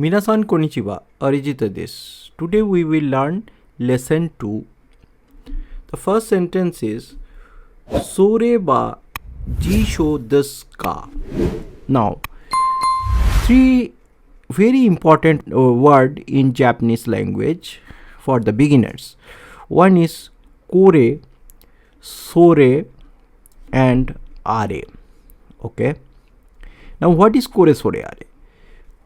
Minasan konnichiwa, Arijita desu. Today we will learn lesson 2. The first sentence is Sore ba jisho desu ka. Now, three very important word in Japanese language for the beginners. One is kore, sore and are. Okay. Now what is kore, sore, are?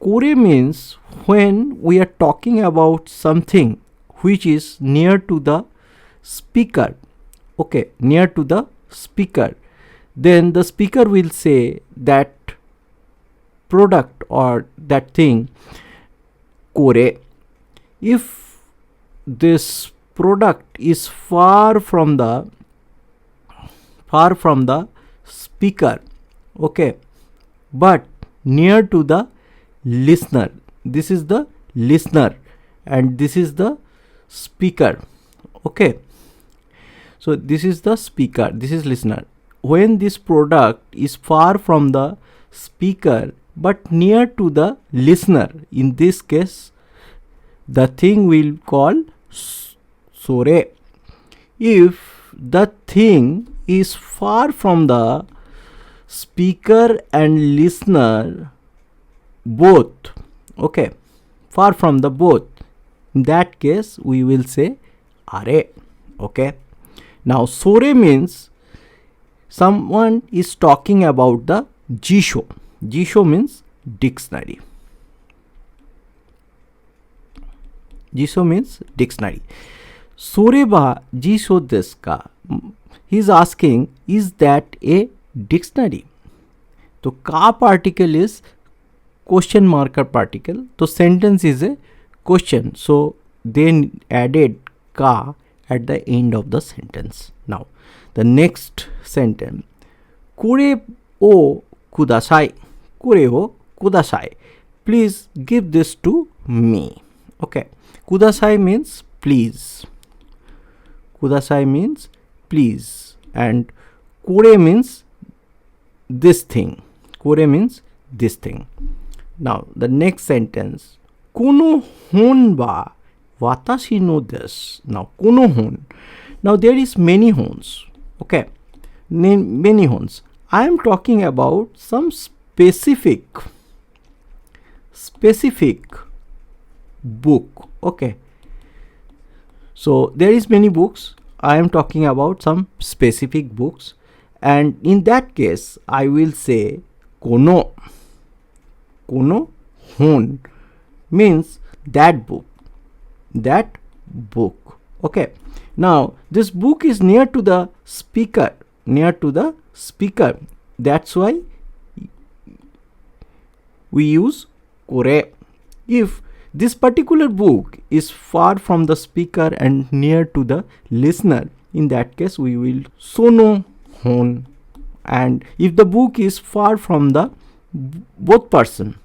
Kore means when we are talking about something which is near to the speaker. Okay, near to the speaker. Then the speaker will say that product or that thing kore. If this product is far from the speaker, okay, but near to the listener, this is the listener and this is the speaker. Okay, so this is the speaker, this is listener. When this product is far from the speaker but near to the listener, in this case the thing will call sore. If the thing is far from the speaker and listener both, okay, far from the both, in that case we will say are. Okay, now sore means someone is talking about the jisho. Jisho means dictionary. Jisho means dictionary. Sore ba jisho desu ka? He is asking, is that a dictionary? So ka particle is question marker particle. So sentence is a question. So they added ka at the end of the sentence. Now the next sentence. Kore o kudasai. Kore o kudasai. Please give this to me. Okay. Kudasai means please. Kudasai means please. And kore means this thing. Kore means this thing. Now the next sentence. Kono hon wa watashi no desu. Now kono hon. Now there is many hons. Okay. Many hons. I am talking about some specific book. Okay. So there is many books. I am talking about some specific books. And in that case, I will say kono. Kono hon means that book. That book. Okay. Now this book is near to the speaker. Near to the speaker. That's why we use kore. If this particular book is far from the speaker and near to the listener, in that case we will sono hon. And if the book is far from the both person,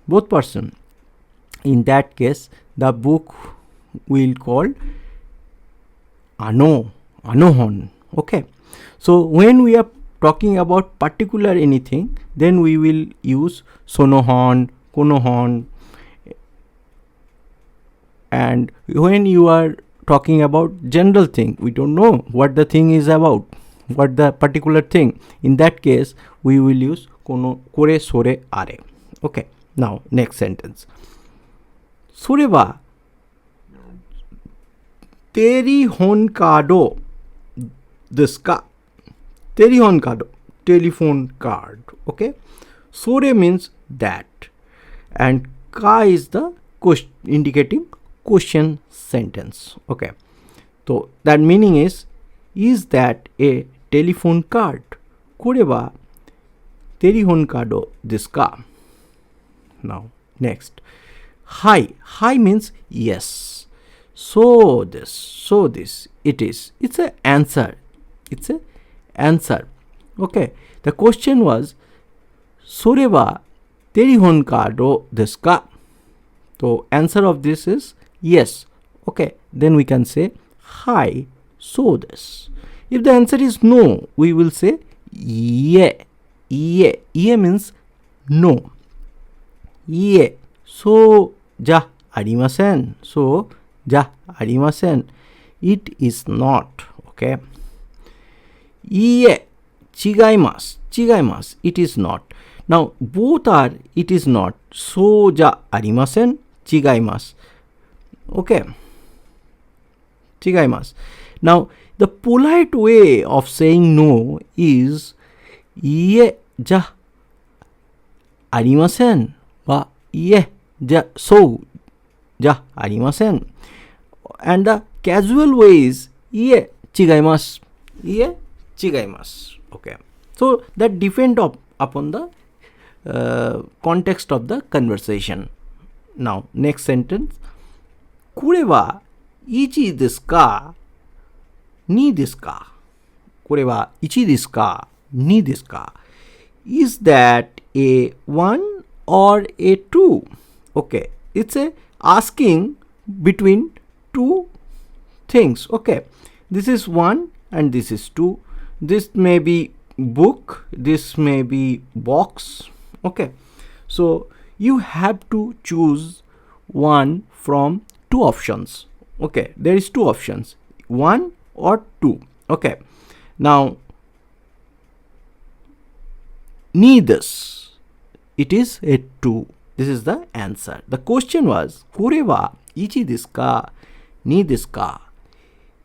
in that case the book will call anohon. Okay, so when we are talking about particular anything, then we will use sonohon, konohon. And when you are talking about general thing, we don't know what the thing is about, what the particular thing, in that case we will use kono, kore, sore, are. Okay, now next sentence. Sore ba teri hon kado desu ka? Teri hon kado, telephone card. Okay, sore means that and ka is the question, indicating question sentence. Okay, so that meaning is that a telephone card? Kore ba teri hon kado desu ka? Now next. Hi. Hi means yes. So this it is. It's a answer. It's a answer. Okay, the question was sore ba teri hon kado desu ka? So answer of this is yes. Okay, then we can say hi, so this. If the answer is no, we will say ye. Ye means no. Ye. So じゃありません。So, じゃありません。It is not. Okay. いいえ、違います。違います。It is not. Now, both are it is not. そうじゃありません。違います。Okay. 違います。Now, the polite way of saying no is いいえ、じゃありませんはいいえ、じゃそうじゃありません。And the casual way is いいえ、違います。いいえ、違います。Okay. So that depend upon the context of the conversation. Now, next sentence. これは1ですか2ですかこれは1ですか2ですか Is that a 1 or a 2? Okay. It's a asking between two things. Okay. This is 1 and this is 2. This may be book. This may be box. Okay. So you have to choose one from two options. Okay. There is two options. 1 or 2. Okay. Now, neither. It is a 2. This is the answer. The question was, これは1ですか2ですか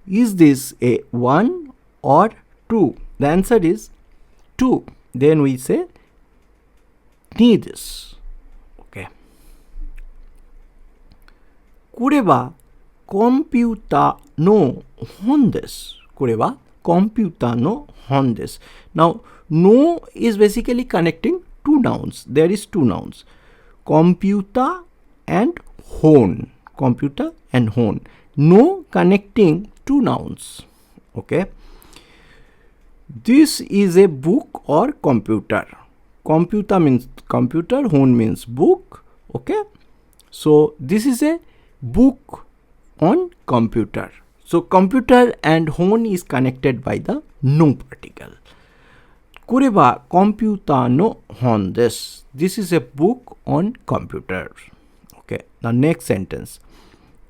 Is this a 1 or 2? The answer is 2. Then we say neither. Okay. これはコンピュータの本です。これはコンピュータの本です。Now, no is basically connecting two nouns. There is two nouns. Computer and hon. Computer and hon. No connecting two nouns. Okay. This is a book or computer. Computer means computer. Hon means book. Okay. So, this is a book on computer. So, computer and hon is connected by the no particle. これはコンピューターの本です。This is a book on computer. Okay. Now next sentence.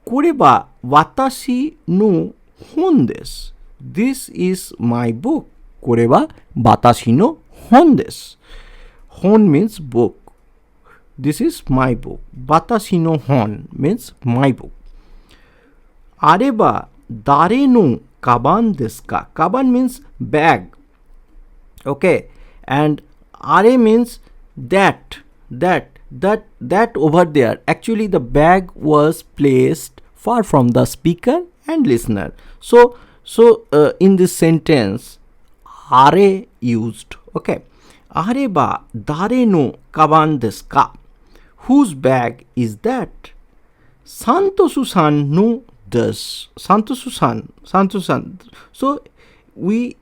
これは私の本です。This is my book. これは私の本です。本 means book. This is my book. 私の本 means my book. あれは誰のカバンですか カバン means bag. Okay, and are means that over there. Actually, the bag was placed far from the speaker and listener. So in this sentence, are used. Okay, あれば誰のカバンですか Whose bag is that? サントスさんのです。サントスさん。So we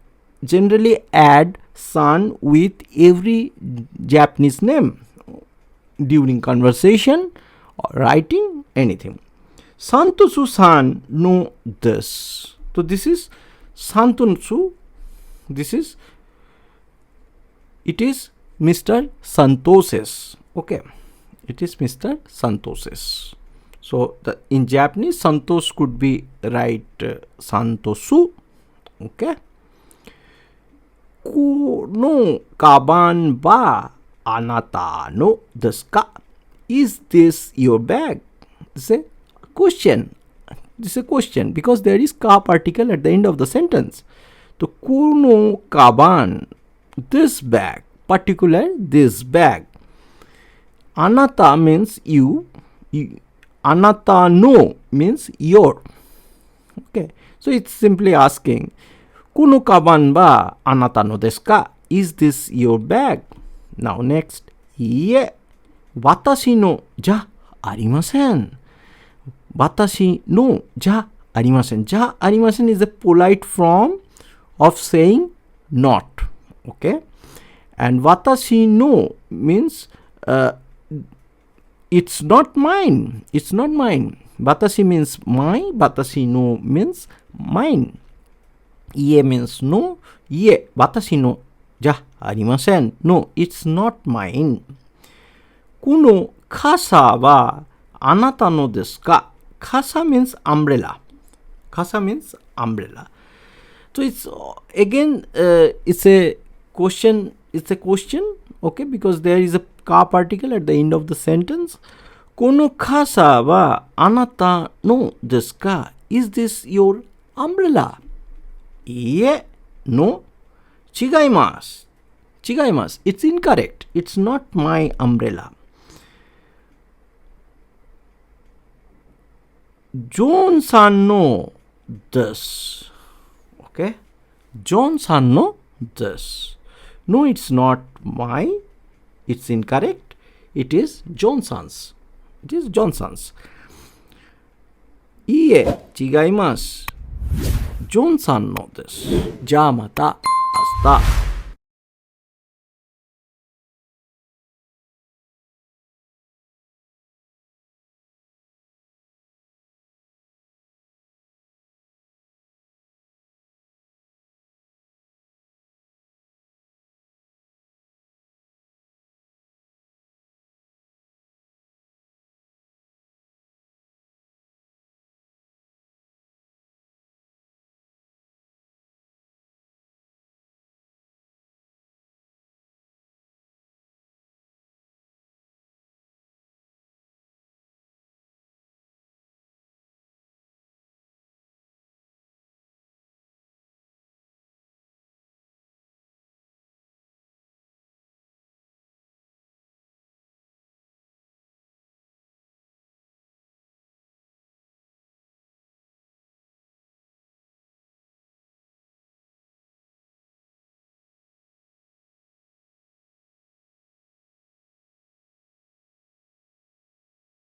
generally add san with every Japanese name during conversation or writing anything. Santosu-san no desu. So this is Santosu. It is Mr. Santoses. Okay. It is Mr. Santoses. So in Japanese, Santos could be right Santosu. Okay. このカバンはあなたのですか Is this your bag? This is a question. This is a question because there is ka particle at the end of the sentence. とこのカバン this bag, particular this bag. あなた means you. あなたの means your. Okay. So it's simply asking このカバンはあなたのですか Is this your bag? Now next. いいえ、私のじゃありません。私のじゃありません。じゃありません is a polite form of saying not. Okay? And 私の means it's not mine. It's not mine. 私 means my. 私の means mine. 家 means no. 家、私のじゃありません。No, it's not mine. この傘は anata no desu ka? Kasa means umbrella. Kasa means umbrella. So it's again it's a question. It's a question, okay, because there is a ka particle at the end of the sentence. Kono kasa wa anata no desu ka? Is this your umbrella? Iie, no, chigaimasu. Chigaimasu. It's incorrect. It's not my umbrella. John-san no desu. Okay. John-san no desu. No, it's not my. It's incorrect. It is John-san's. It is John-san's. Iie, chigaimasu. John-san no desu. Ja mata, asta.